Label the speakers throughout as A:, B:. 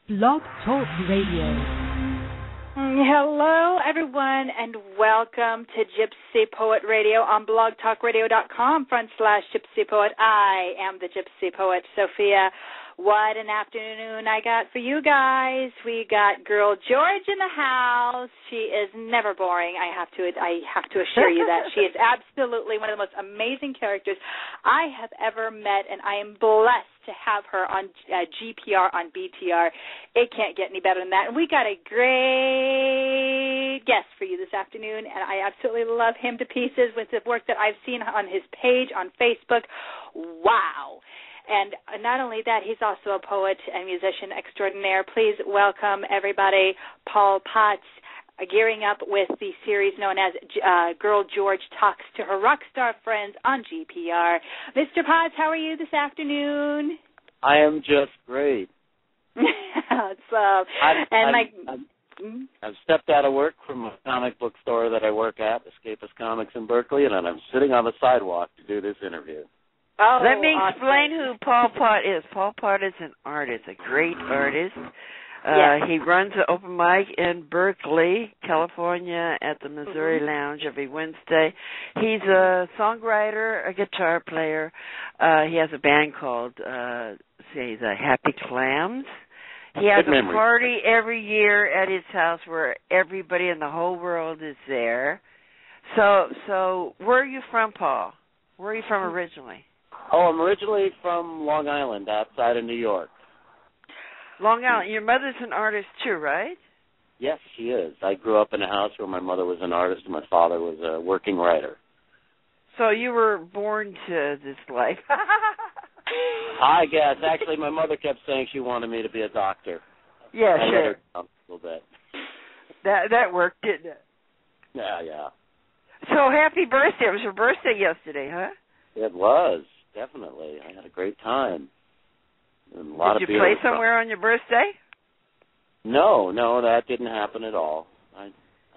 A: Blog Talk Radio.
B: Hello, everyone, and welcome to Gypsy Poet Radio on blogtalkradio.com/GypsyPoet. I am the Gypsy Poet, Sophia. What an afternoon I got for you guys. We got girl George in the house. She is never boring. I have to assure you that. She is absolutely one of the most amazing characters I have ever met, and I am blessed to have her on GPR on BTR. It can't get any better than that. And we got a great guest for you this afternoon, and I absolutely love him to pieces with the work that I've seen on his page on Facebook. Wow. And not only that, he's also a poet and musician extraordinaire. Please welcome, everybody, Paul Potts, gearing up with the series known as Girl George Talks to Her Rockstar Friends on GPR. Mr. Potts, how are you this afternoon?
C: I am just great. I've stepped out of work from a comic book store that I work at, Escapist Comics in Berkeley, and I'm sitting on the sidewalk to do this interview.
D: Oh, let me explain who Paul Pott is. Paul Pott is an artist, a great artist.
B: Yes.
D: He runs an open mic in Berkeley, California, at the Missouri Lounge every Wednesday. He's a songwriter, a guitar player. He has a band called, the Happy Clams. He has a party every year at his house where everybody in the whole world is there. So where are you from, Paul? Where are you from originally?
C: Oh, I'm originally from Long Island, outside of New York.
D: Long Island. Your mother's an artist too, right?
C: Yes, she is. I grew up in a house where my mother was an artist and my father was a working writer.
D: So you were born to this life.
C: I guess. Actually, my mother kept saying she wanted me to be a doctor.
D: Yeah,
C: I
D: sure.
C: let her down a little bit.
D: That worked, didn't it?
C: Yeah.
D: So happy birthday. It was your birthday yesterday, huh?
C: It was, definitely. I had a great time.
D: Did you play somewhere on your birthday?
C: No, that didn't happen at all. I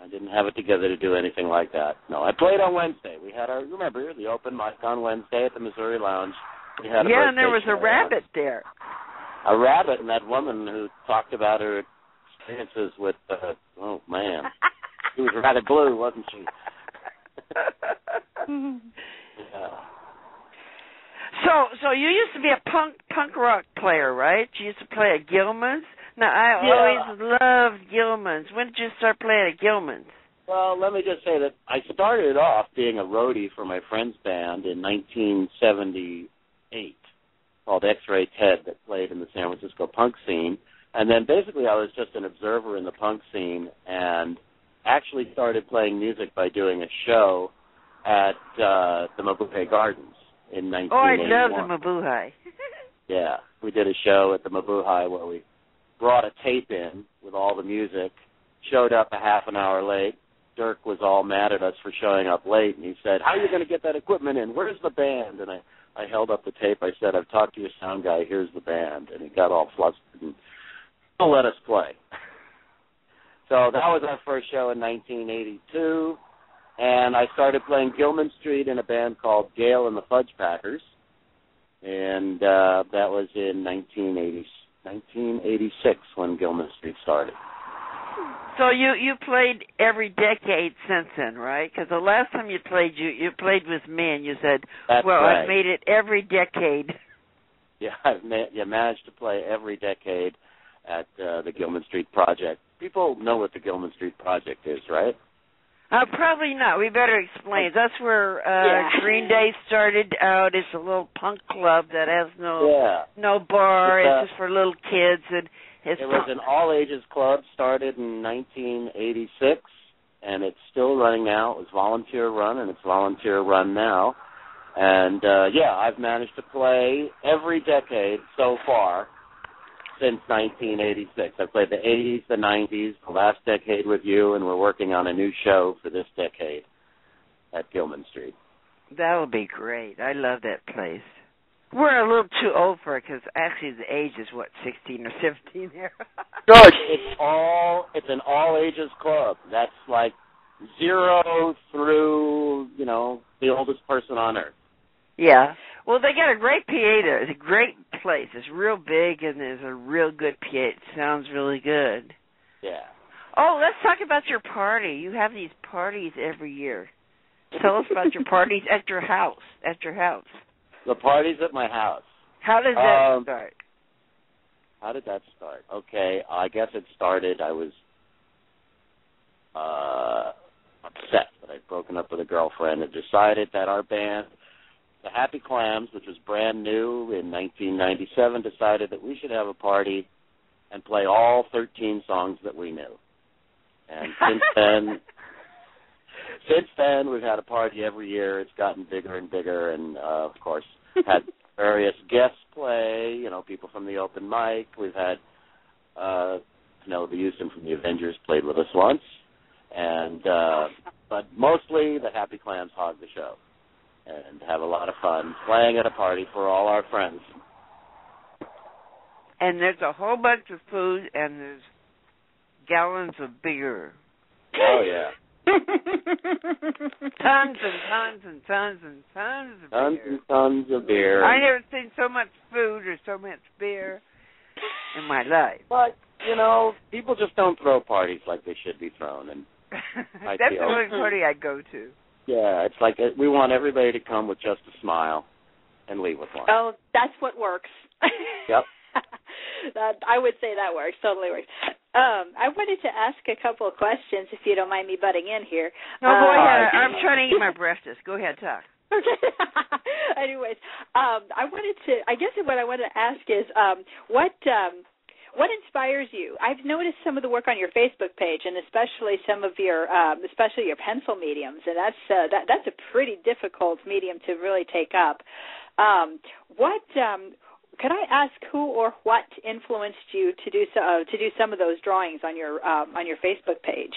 C: didn't have it together to do anything like that. No, I played on Wednesday. We had remember, the open mic on Wednesday at the Missouri Lounge. We had
D: and there was a rabbit there.
C: A rabbit, and that woman who talked about her experiences with, oh, man. She was rather blue, wasn't she? Yeah.
D: So you used to be a punk rock player, right? You used to play at Gilman's. Now, I always loved Gilman's. When did you start playing at Gilman's?
C: Well, let me just say that I started off being a roadie for my friend's band in 1978 called X-Ray Ted that played in the San Francisco punk scene. And then basically I was just an observer in the punk scene and actually started playing music by doing a show at the Mabuhay Gardens in 1981.
D: Oh, I love the Mabuhay.
C: Yeah, we did a show at the Mabuhay where we brought a tape in with all the music, showed up a half an hour late. Dirk was all mad at us for showing up late, and he said, how are you going to get that equipment in? Where's the band? And I held up the tape. I said, I've talked to your sound guy. Here's the band. And he got all flustered and won't let us play. So that was our first show in 1982. And I started playing Gilman Street in a band called Gale and the Fudge Packers. And that was in 1986 when Gilman Street started.
D: So you played every decade since then, right? Because the last time you played with me and you said,
C: That's right.
D: I've made it every decade.
C: Yeah, you managed to play every decade at the Gilman Street Project. People know what the Gilman Street Project is, right?
D: Probably not. We better explain. That's where Green Day started out. It's a little punk club that has no bar. It's just for little kids. And it
C: was an all-ages club, started in 1986, and it's still running now. It was volunteer run, and it's volunteer run now. And, I've managed to play every decade so far since 1986. I played the 80s, the 90s, the last decade with you, and we're working on a new show for this decade at Gilman Street.
D: That would be great. I love that place. We're a little too old for it because actually the age is, 16 or 17 there?
C: George, it's an all-ages club. That's like 0 through, the oldest person on earth.
D: Yeah. Well, they got a great PA there. It's a great place. It's real big, and there's a real good PA. It sounds really good.
C: Yeah.
D: Oh, let's talk about your party. You have these parties every year. Tell us about your parties at your house.
C: The parties at my house.
D: How does that start?
C: How did that start? Okay, I guess it started, I was upset that I'd broken up with a girlfriend and decided that our band, the Happy Clams, which was brand new in 1997, decided that we should have a party and play all 13 songs that we knew. And since then, we've had a party every year. It's gotten bigger and bigger, and of course, had various guests play. People from the open mic. We've had the Houston from the Avengers played with us once, and but mostly the Happy Clams hog the show and have a lot of fun playing at a party for all our friends.
D: And there's a whole bunch of food, and there's gallons of beer.
C: Oh, yeah.
D: Tons and tons and tons and tons of beer.
C: Tons and tons of beer.
D: I never seen so much food or so much beer in my life.
C: But, people just don't throw parties like they should be thrown. And
D: that's the only party I go to.
C: Yeah, it's like we want everybody to come with just a smile and leave with one.
B: Oh, that's what works.
C: Yep.
B: I would say that works. Totally works. I wanted to ask a couple of questions, if you don't mind me butting in here.
D: No, go ahead. I'm trying to eat my breakfast. Go ahead, talk.
B: Okay. Anyways, I guess what I wanted to ask is, what inspires you? I've noticed some of the work on your Facebook page, and especially some of your, especially your pencil mediums, and that's a pretty difficult medium to really take up. Could I ask who or what influenced you to do some of those drawings on your Facebook page?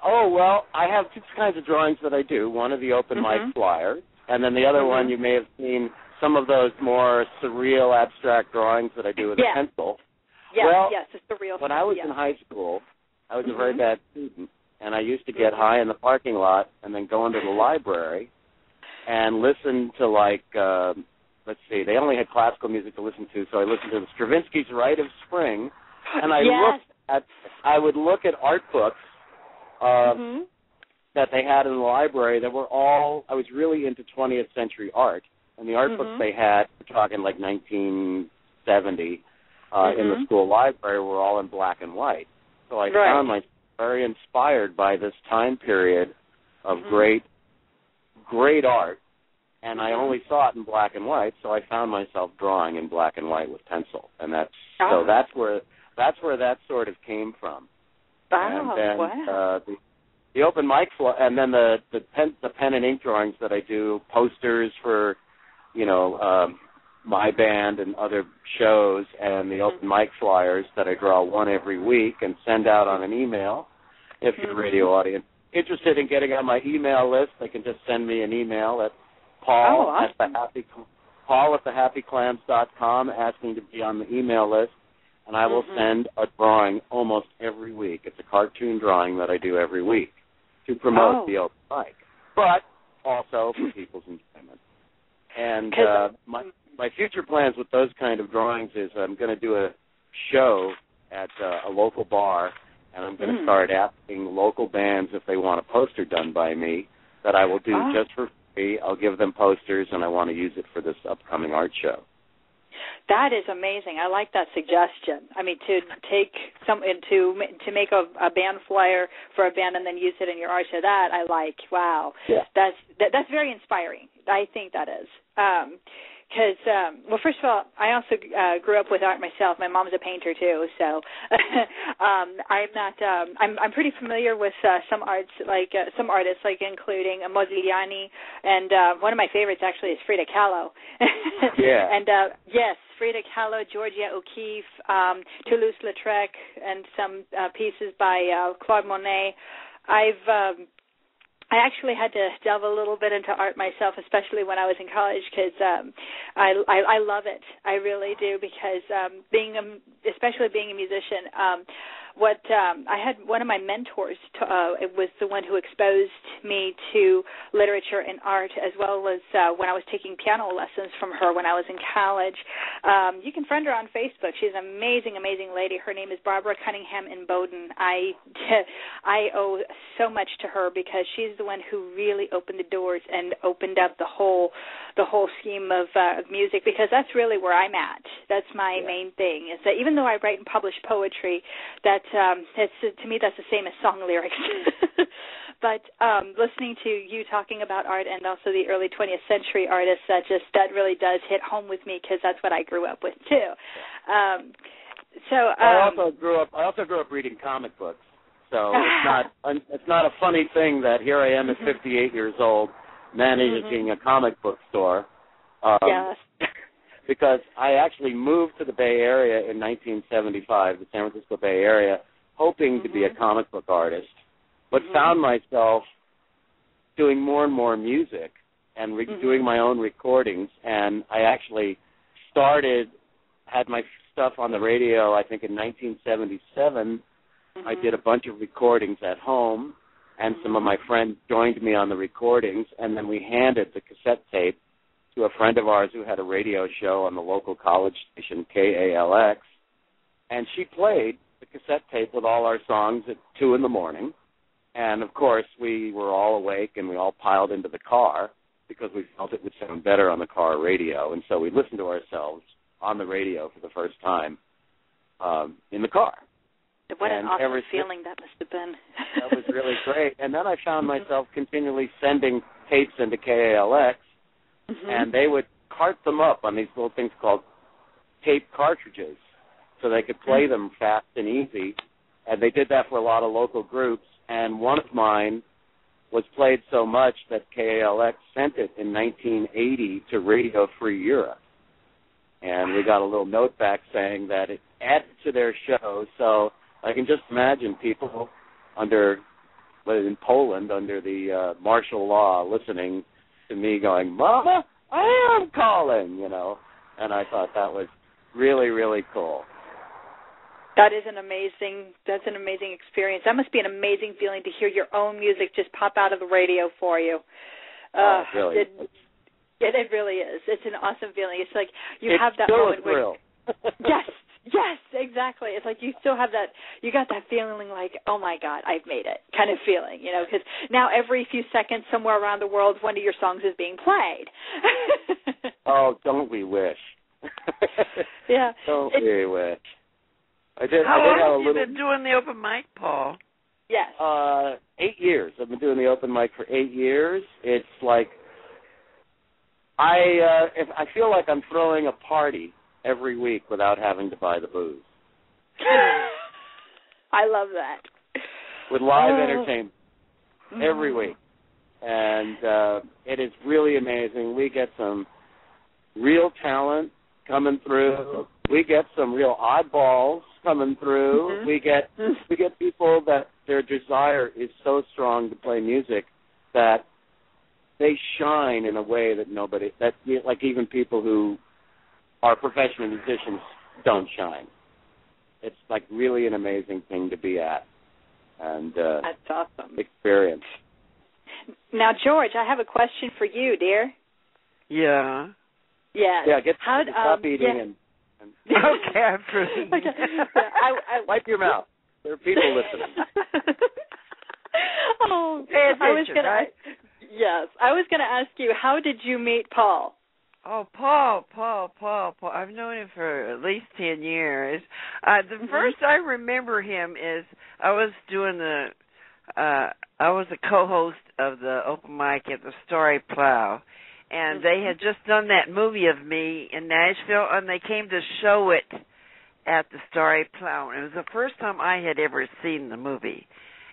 C: Oh, well, I have two kinds of drawings that I do. One of the open mic flyers, and then the other one you may have seen some of those more surreal abstract drawings that I do with a pencil.
B: Yes,
C: well,
B: yes, it's surreal.
C: When I was in high school, I was a very bad student, and I used to get high in the parking lot and then go into the library and listen to, let's see, they only had classical music to listen to, so I listened to Stravinsky's Rite of Spring, and I would look at art books that they had in the library that were all, I was really into 20th century art, and the art books they had, we're talking like 1970, in the school library were all in black and white. So I found myself very inspired by this time period of great art, and I only saw it in black and white, so I found myself drawing in black and white with pencil, and that's where that sort of came from.
B: Wow!
C: And the open mic and then the pen and ink drawings that I do, posters for my band and other shows, and the open mic flyers that I draw one every week and send out on an email. If you're a radio audience interested in getting on my email list, they can just send me an email at Paul at thehappyclams.com asking to be on the email list, and I will send a drawing almost every week. It's a cartoon drawing that I do every week to promote the open mic, but also for people's enjoyment. And my future plans with those kind of drawings is I'm going to do a show at a local bar, and I'm going to start asking local bands if they want a poster done by me that I will do just for free. I'll give them posters, and I want to use it for this upcoming art show.
B: That is amazing. I like that suggestion. I mean, to take to make a band flyer for a band and then use it in your art show. That I like. Wow.
C: Yeah.
B: That's very inspiring. I think that is. Because, well, first of all, I also grew up with art myself. My mom's a painter too, so I'm pretty familiar with some artists, like including Modigliani, and one of my favorites actually is Frida Kahlo.
C: Yeah.
B: And yes, Frida Kahlo, Georgia O'Keeffe, Toulouse-Lautrec, and some pieces by Claude Monet. I actually had to delve a little bit into art myself, especially when I was in college, because I love it. I really do, because especially being a musician, I had one of my mentors. It was the one who exposed me to literature and art, as well as when I was taking piano lessons from her when I was in college. You can friend her on Facebook. She's an amazing, amazing lady. Her name is Barbara Cunningham in Bowdoin. I owe so much to her because she's the one who really opened the doors and opened up the whole scheme of music, because that's really where I'm at. That's my main thing, is that even though I write and publish poetry, that to me that's the same as song lyrics. But listening to you talking about art and also the early 20th century artists, that really does hit home with me, because that's what I grew up with too. I also grew up reading comic books. So it's not a funny thing that here I am at 58 years old managing a comic book store. Yes.
C: Because I actually moved to the Bay Area in 1975, the San Francisco Bay Area, hoping to be a comic book artist, but found myself doing more and more music and doing my own recordings. And I actually had my stuff on the radio, I think, in 1977. I did a bunch of recordings at home, and some of my friends joined me on the recordings, and then we handed the cassette tape to a friend of ours who had a radio show on the local college station, KALX, and she played the cassette tape with all our songs at 2 in the morning. And, of course, we were all awake, and we all piled into the car because we felt it would sound better on the car radio. And so we listened to ourselves on the radio for the first time in the car.
B: What an awesome feeling that must have been.
C: That was really great. And then I found myself continually sending tapes into KALX, and they would cart them up on these little things called tape cartridges so they could play them fast and easy. And they did that for a lot of local groups. And one of mine was played so much that KALX sent it in 1980 to Radio Free Europe. And we got a little note back saying that it added to their show. So I can just imagine people in Poland under the martial law listening to me going, "Mama, I am calling," And I thought that was really, really cool.
B: That's an amazing experience. That must be an amazing feeling to hear your own music just pop out of the radio for you.
C: Really?
B: It really is. It's an awesome feeling. It's like you have that moment where Yes, exactly. It's like you still have that, you got that feeling like, oh, my God, I've made it kind of feeling, because now every few seconds somewhere around the world, one of your songs is being played.
C: Oh, don't we wish?
B: Yeah.
C: Don't we wish?
D: How long have you been doing the open mic, Paul?
B: Yes.
C: 8 years. I've been doing the open mic for 8 years. It's like I feel like I'm throwing a party every week without having to buy the booze.
B: I love that.
C: With live entertainment every week. And it is really amazing. We get some real talent coming through. We get some real oddballs coming through. We get people that their desire is so strong to play music that they shine in a way that even people who are professional musicians don't shine. It's like really an amazing thing to be at, and
B: that's awesome
C: experience.
B: Now, George, I have a question for you, dear.
D: Yeah.
B: Yeah.
C: Yeah. Stop eating and
D: okay, I'm pretty.
B: Okay.
C: Wipe your mouth. There are people listening.
D: Pay attention, right?
B: Yes, I was going to ask you, how did you meet Paul?
D: Oh, Paul. I've known him for at least 10 years. The first I remember him is I was a co-host of the open mic at the Starry Plow, and they had just done that movie of me in Nashville, and they came to show it at the Starry Plow. And it was the first time I had ever seen the movie.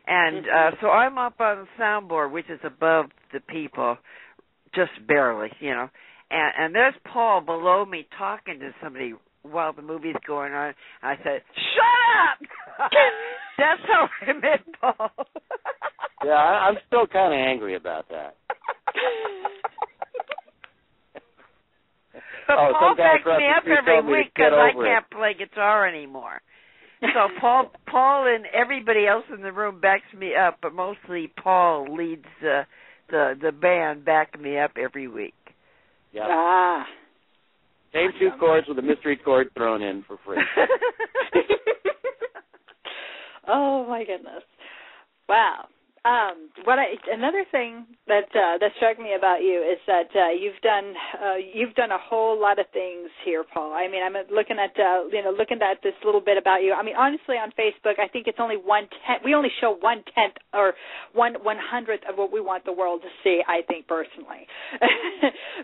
D: And so I'm up on the soundboard, which is above the people, just barely, And there's Paul below me talking to somebody while the movie's going on. I said, "Shut up!" That's how I met Paul.
C: Yeah, I'm still kind of angry about that.
D: But Paul backs me up every week because I can't play guitar anymore. So Paul and everybody else in the room backs me up, but mostly Paul leads the band, back me up every week.
C: Yeah.
B: Ah.
C: Same two chords with a mystery chord thrown in for free.
B: Oh my goodness! Wow. Another thing that struck me about you is that you've done a whole lot of things here, Paul. I mean, I'm looking at this little bit about you. I mean, honestly, on Facebook, I think it's only 1/10. We only show 1/10 or 1/100th of what we want the world to see. I think personally,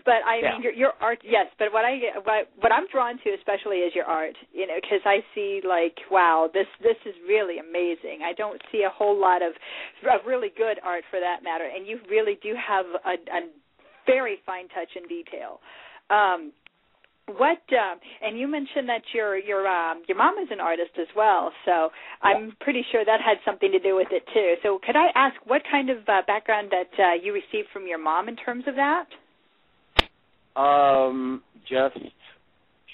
B: but I mean, your art, yes. But what I'm drawn to especially is your art. You know, because I see like, wow, this is really amazing. I don't see a whole lot of really good art for that matter, and you really do have a very fine touch and detail. And you mentioned that your mom is an artist as well, so I'm pretty sure that had something to do with it too. So could I ask what kind of background that you received from your mom in terms of that?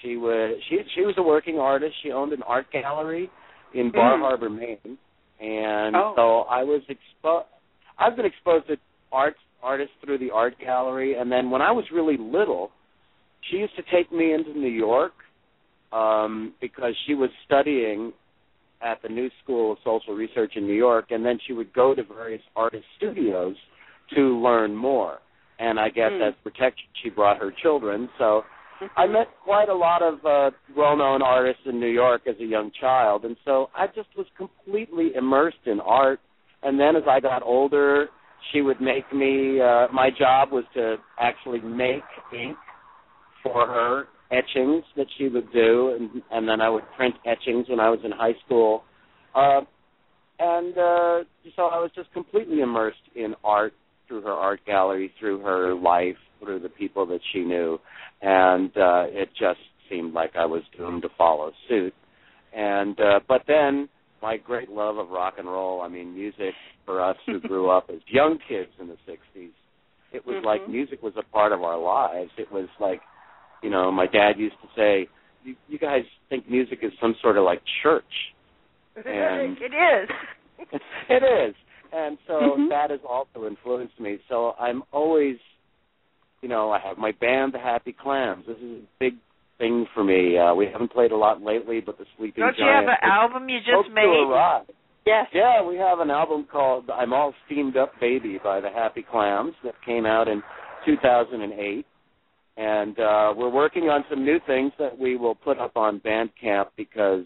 C: She was a working artist. She owned an art gallery in Bar Harbor, Maine. And so I've been exposed to artists through the art gallery. And then when I was really little, she used to take me into New York because she was studying at the New School of Social Research in New York, and then she would go to various artist studios to learn more. And I guess as protection, she brought her children. So I met quite a lot of well-known artists in New York as a young child, and so I just was completely immersed in art. And then as I got older, she would make me, my job was to actually make ink for her, etchings that she would do, and then I would print etchings when I was in high school. So I was just completely immersed in art through her art gallery, through her life, through the people that she knew, and it just seemed like I was doomed to follow suit. And but then my great love of rock and roll, I mean, music for us who grew up as young kids in the 60s, it was like music was a part of our lives. It was like, you know, my dad used to say, you guys think music is some sort of like church. And
D: it is.
C: It is. And so that has also influenced me. So I'm always, you know, I have my band, The Happy Clams. This is a big thing for me. We haven't played a lot lately, but The Sleeping Giant.
D: Don't you have an album you just made?
B: Yes.
C: Yeah, we have an album called I'm All Steamed Up Baby by The Happy Clams that came out in 2008. And we're working on some new things that we will put up on Bandcamp because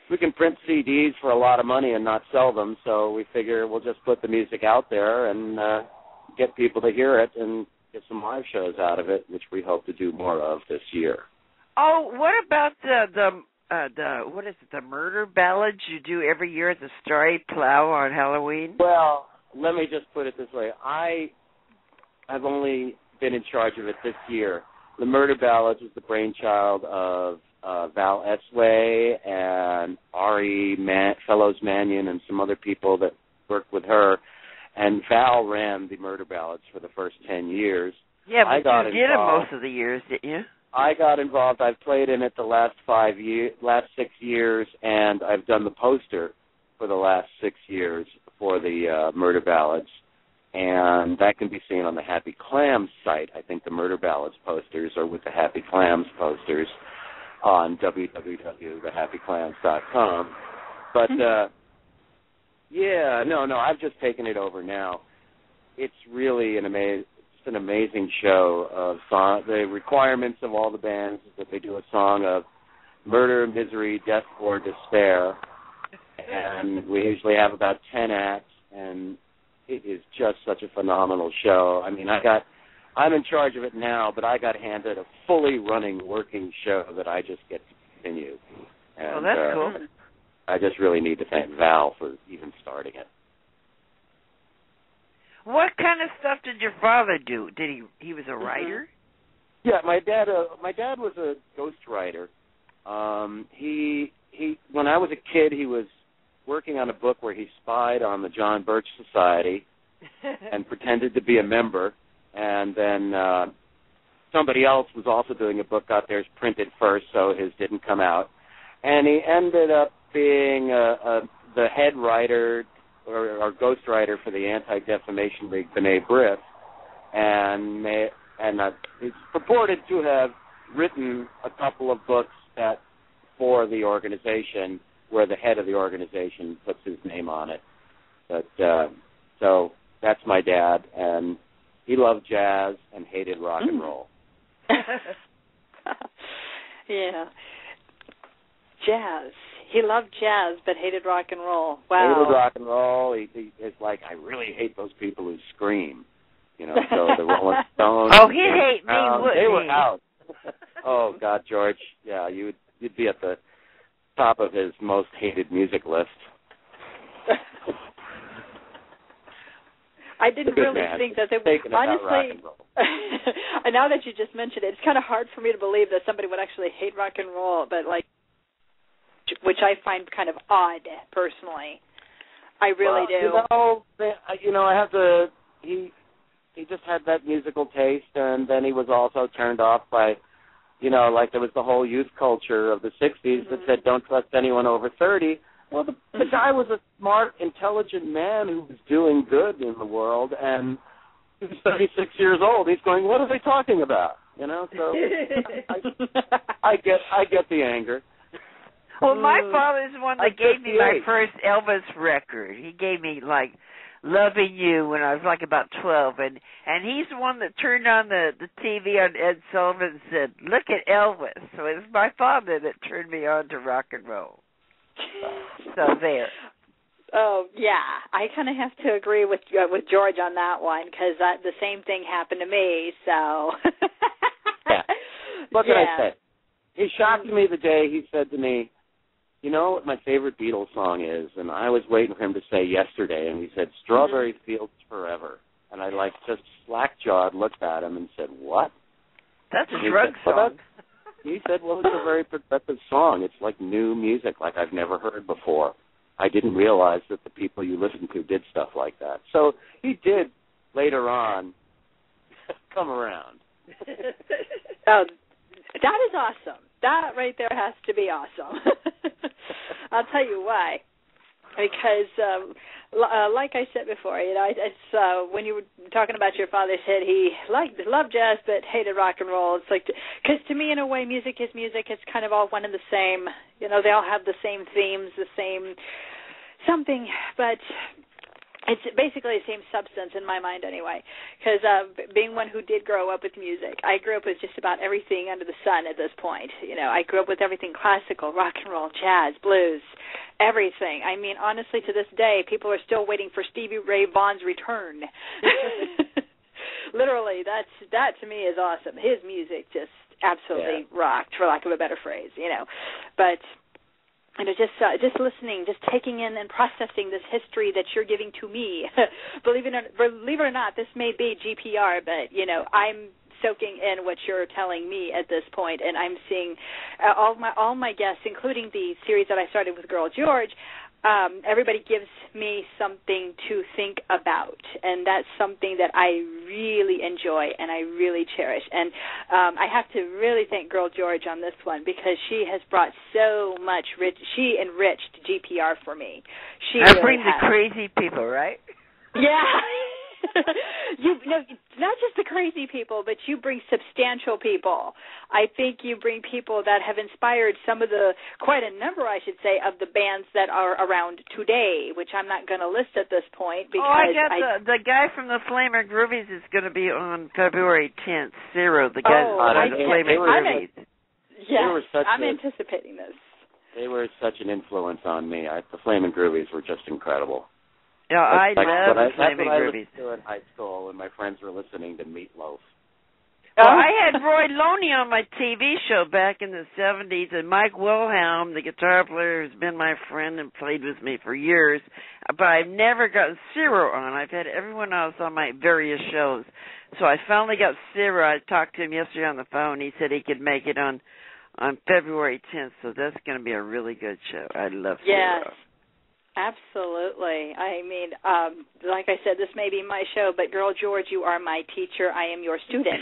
C: we can print CDs for a lot of money and not sell them, so we figure we'll just put the music out there and get people to hear it and get some live shows out of it, which we hope to do more of this year.
D: Oh, what about the what is it, the murder ballads you do every year at the Starry Plow on Halloween?
C: Well, let me just put it this way. I've only been in charge of it this year. The murder ballads was the brainchild of Val Esway and Ari Fellows Mannion and some other people that worked with her. And Val ran the murder ballads for the first 10 years.
D: Yeah, but you did it most of the years, didn't you?
C: I got involved. I've played in it the last 6 years, and I've done the poster for the last 6 years for the murder ballads. And that can be seen on the Happy Clams site. I think the murder ballads posters are with the Happy Clams posters on www.thehappyclams.com. But, I've just taken it over now. It's really an amazing show of song. The requirements of all the bands is that they do a song of murder, misery, death, or despair. And we usually have about 10 acts, and it is just such a phenomenal show. I mean, I'm in charge of it now, but I got handed a fully running, working show that I just get to continue. And,
D: that's cool.
C: I just really need to thank Val for even starting it.
D: What kind of stuff did your father do? Did he was a writer?
C: Yeah, my dad was a ghostwriter. He when I was a kid, he was working on a book where he spied on the John Birch Society and pretended to be a member. And then somebody else was also doing a book, got theirs printed first, so his didn't come out. And he ended up being the head writer or ghost writer for the Anti-Defamation League, B'nai B'rith, and he's purported to have written a couple of books for the organization where the head of the organization puts his name on it. But so that's my dad, and he loved jazz and hated rock and roll.
B: Yeah. Jazz. He loved jazz but hated rock and roll. Wow.
C: Hated rock and roll. It's like, I really hate those people who scream. You know, so the Rolling Stones.
D: Oh, he'd hate me, wouldn't
C: they
D: he?
C: were out. Oh, God, George. Yeah, you'd be at the top of his most hated music list.
B: I didn't really think that they would. Honestly, and now that you just mentioned it, it's kind of hard for me to believe that somebody would actually hate rock and roll, but which I find kind of odd, personally. I really do.
C: You know, I have to. He just had that musical taste, and then he was also turned off by, you know, like there was the whole youth culture of the 60s that said don't trust anyone over 30. Well, the guy was a smart, intelligent man who was doing good in the world, and he was 36 years old. He's going, what are they talking about? You know, so I get the anger.
D: Well, my father's the one that gave me my first Elvis record. He gave me, like, Loving You when I was, like, about 12, and he's the one that turned on the TV on Ed Sullivan and said, look at Elvis. So it was my father that turned me on to rock and roll. So there.
B: Oh, yeah. I kind of have to agree with George on that one, because the same thing happened to me, so.
C: Yeah. What can I say? He shocked me the day he said to me, you know what my favorite Beatles song is? And I was waiting for him to say Yesterday, and he said, Strawberry Fields Forever. And I, like, just slack-jawed looked at him and said, what?
D: That's a drug song.
C: He said, well, it's a very progressive song. It's like new music, like I've never heard before. I didn't realize that the people you listen to did stuff like that. So he did, later on, come around.
B: Oh, that is awesome. That right there has to be awesome. I'll tell you why. Because, like I said before, you know, it's when you were talking about your father said he loved jazz but hated rock and roll. It's like, because to me, in a way, music is music. It's kind of all one and the same. You know, they all have the same themes, the same something, but it's basically the same substance in my mind anyway, because being one who did grow up with music, I grew up with just about everything under the sun at this point. You know, I grew up with everything classical, rock and roll, jazz, blues, everything. I mean, honestly, to this day, people are still waiting for Stevie Ray Vaughan's return. Literally, that to me is awesome. His music just absolutely rocked, for lack of a better phrase, you know. But you know, just listening, just taking in and processing this history that you're giving to me. Believe it or not, this may be GPR, but, you know, I'm soaking in what you're telling me at this point, and I'm seeing all my guests, including the series that I started with Girl George. Everybody gives me something to think about, and that's something that I really enjoy and I really cherish. And I have to really thank Girl George on this one, because she has brought so much she enriched GPR for me. She
D: I
B: really
D: bring
B: has.
D: the crazy people, right?
B: Yeah. Not just the crazy people, but you bring substantial people. I think you bring people that have inspired quite a number, I should say, of the bands that are around today, which I'm not going to list at this point. Because
D: I got the guy from the Flamin' Groovies is going to be on February 10th. Ciro, the guy from the Flamin' Groovies.
B: Yes, I'm anticipating this.
C: They were such an influence on me. The Flamin' Groovies were just incredible.
D: Yeah, I love the Flamin' Groovies.
C: Listened to in high school when my friends were listening to Meatloaf.
D: Well, I had Roy Loney on my TV show back in the 70s, and Mike Wilhelm, the guitar player, has been my friend and played with me for years, but I've never gotten Ciro on. I've had everyone else on my various shows. So I finally got Ciro. I talked to him yesterday on the phone. He said he could make it on February 10th, so that's going to be a really good show. I love Ciro.
B: Yes. Absolutely. I mean, like I said, this may be my show, but Girl George, you are my teacher. I am your student.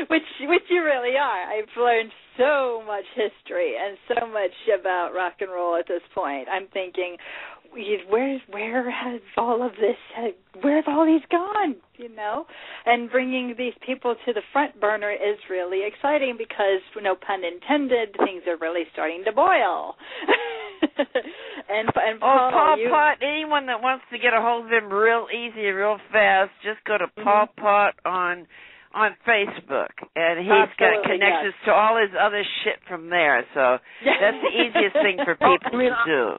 B: which you really are. I've learned so much history and so much about rock and roll at this point. I'm thinking, where has all of this, where have all these gone, you know? And bringing these people to the front burner is really exciting because, no pun intended, things are really starting to boil. and Paul,
D: Pot, anyone that wants to get a hold of him real easy and real fast, just go to Paul Pot on Facebook, and he's got connections to all his other shit from there. So that's the easiest thing for people to do.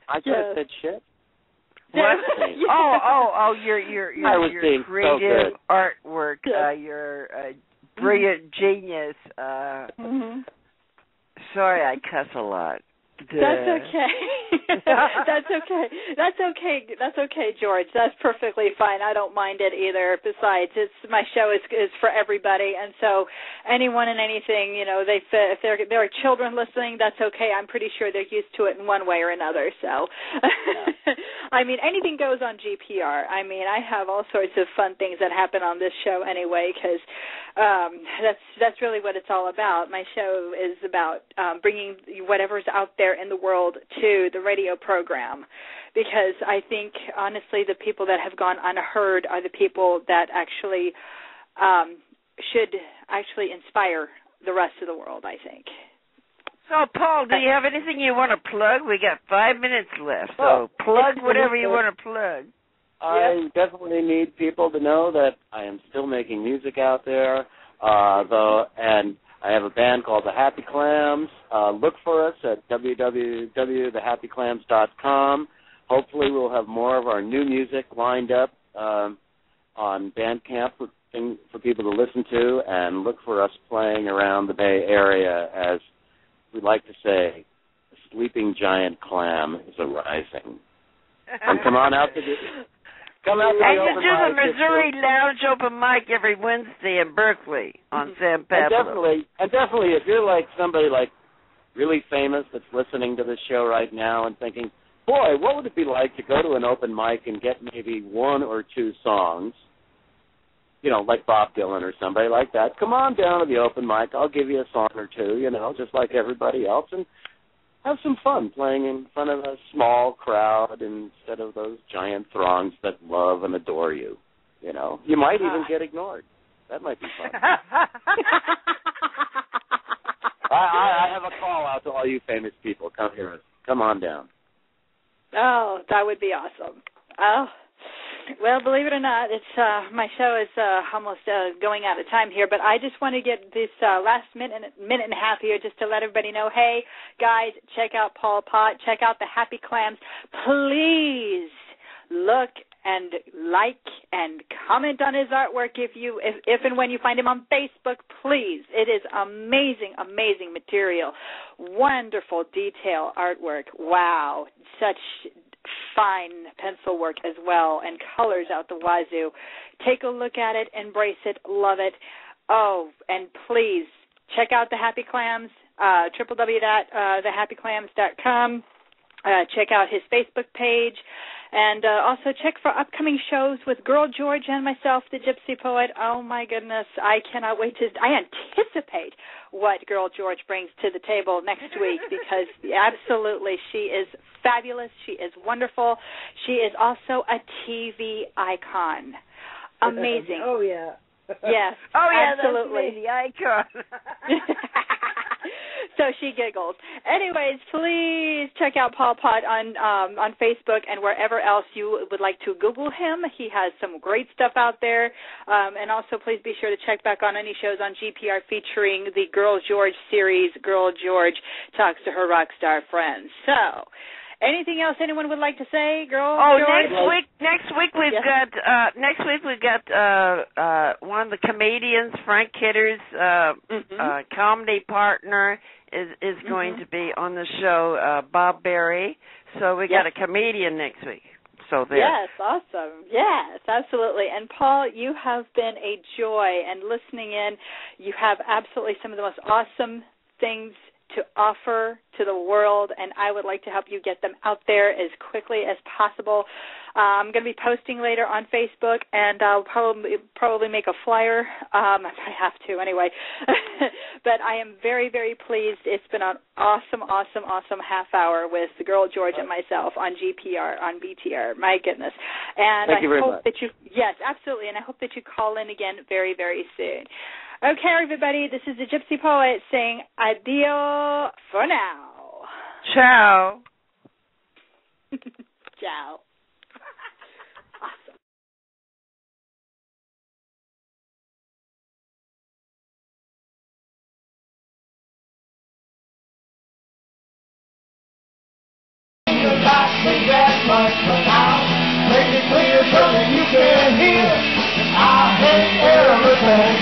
C: I just said shit.
D: What? Your creative artwork, your brilliant genius. Sorry, I cuss a lot.
B: That's okay. That's okay, George. That's perfectly fine. I don't mind it either. Besides, my show is for everybody, and so anyone and anything, you know, if there are children listening, that's okay. I'm pretty sure they're used to it in one way or another. So, I mean, anything goes on GPR. I mean, I have all sorts of fun things that happen on this show anyway, because that's really what it's all about. My show is about bringing whatever's out there in the world to the radio program, because I think, honestly, the people that have gone unheard are the people that actually should actually inspire the rest of the world, I think.
D: So, Paul, do you have anything you want to plug? We got 5 minutes left, so plug whatever you want to plug.
C: I definitely need people to know that I am still making music out there, and I have a band called The Happy Clams. Look for us at www.thehappyclams.com. Hopefully we'll have more of our new music lined up on Bandcamp for people to listen to, and look for us playing around the Bay Area. As we like to say, the sleeping giant clam is arising. And come on out to the... Come out to the open mic.
D: And you do the Missouri Lounge open mic every Wednesday in Berkeley on San Pablo.
C: And definitely, if you're like somebody like really famous that's listening to this show right now and thinking, boy, what would it be like to go to an open mic and get maybe one or two songs, you know, like Bob Dylan or somebody like that, come on down to the open mic. I'll give you a song or two, you know, just like everybody else, and have some fun playing in front of a small crowd instead of those giant throngs that love and adore you. You know, you might even get ignored. That might be fun. I have a call out to all you famous people. Come here. Come on down.
B: Oh, that would be awesome. Oh, well, believe it or not, it's my show is almost going out of time here, but I just want to get this last minute and a half here just to let everybody know, hey, guys, check out Paul Pot, check out the Happy Clams. Please look and like and comment on his artwork if and when you find him on Facebook, please. It is amazing, amazing material. Wonderful detail artwork. Wow, such fine pencil work as well, and colors out the wazoo. Take a look at it, embrace it, love it. Oh, and please check out the Happy Clams, www.thehappyclams.com. Check out his Facebook page, and also check for upcoming shows with Girl George and myself, the Gypsy Poet. Oh, my goodness. I cannot wait I anticipate what Girl George brings to the table next week, because absolutely she is fabulous. She is wonderful. She is also a TV icon. Amazing.
D: Oh, yeah.
B: Yes.
D: Oh, yeah,
B: absolutely.
D: That's the icon.
B: So she giggles. Anyways, please check out Paul Pot on Facebook and wherever else you would like to Google him. He has some great stuff out there. And also, please be sure to check back on any shows on GPR featuring the Girl George series. Girl George talks to her rock star friends. So, anything else anyone would like to say, Girl George?
D: Next week we've got one of the comedians, Frank Kidder's comedy partner is going to be on the show, Bob Berry. So we got a comedian next week. So there.
B: Yes, awesome. Yes, absolutely. And Paul, you have been a joy, and listening in, you have absolutely some of the most awesome things to offer to the world, and I would like to help you get them out there as quickly as possible. I'm going to be posting later on Facebook, and I'll probably make a flyer. I have to anyway. But I am very, very pleased. It's been an awesome half hour with the girl George and myself on GPR, on BTR. My goodness. And
C: Thank you very
B: hope
C: much.
B: Yes, absolutely. And I hope that you call in again very, very soon. Okay, everybody, this is the Gypsy Poet saying addio for now.
D: Ciao.
B: Ciao. Awesome.
E: That much, but now make it clear so that you can hear. I hate everything.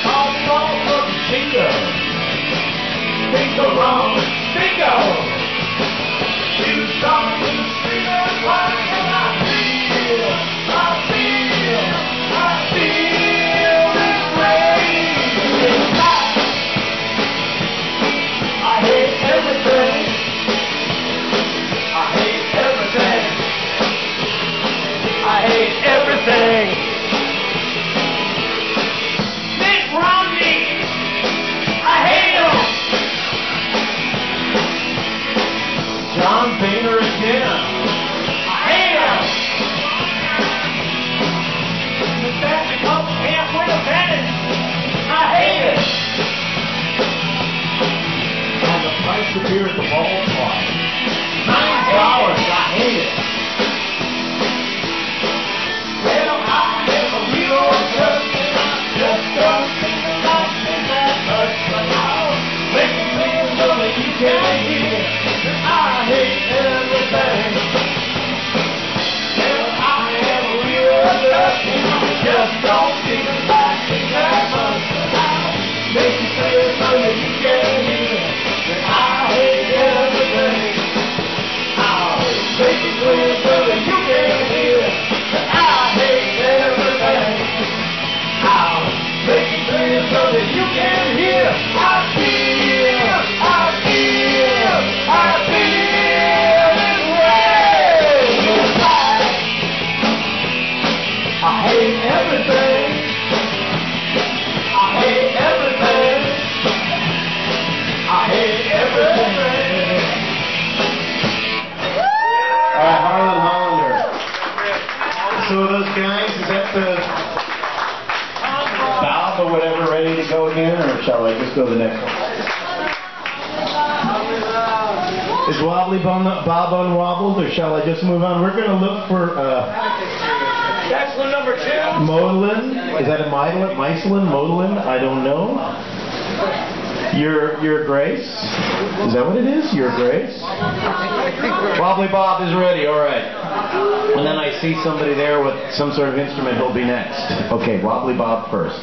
E: All wrong for the bingo. Bingo wrong, bingo. You saw me in the street and why and I feel this way. I hate everything. I hate everything. Mitt Romney, I hate him. John Boehner again, I hate him. The fact that comes halfway to Venice, I hate it. And the price of beer at the ballpark, $9, I hate it. Just don't think about it that much, but I'll make it clear so that you can hear that I hate everything. Well, I am a real adult, just don't think about it that much, but I'll make it clear so that you can hear that I hate everything. I'll make it clear so that you can hear that I hate everything. I'll make it clear so that you can hear. I feel this way. I hate everything. I hate everything. I hate everything.
F: All right, Harlan Hollander. So those guys, is that the Bob or whatever ready to go again, or shall I just go to the next one? Is Wobbly Bob unwobbled, or shall I just move on? We're going to look for
E: That's one number 2.
F: Modlin. Is that a Meislin? Modlin? I don't know. Your Grace? Is that what it is? Your Grace? Wobbly Bob is ready, all right. And then I see somebody there with some sort of instrument who'll be next. Okay, Wobbly Bob first.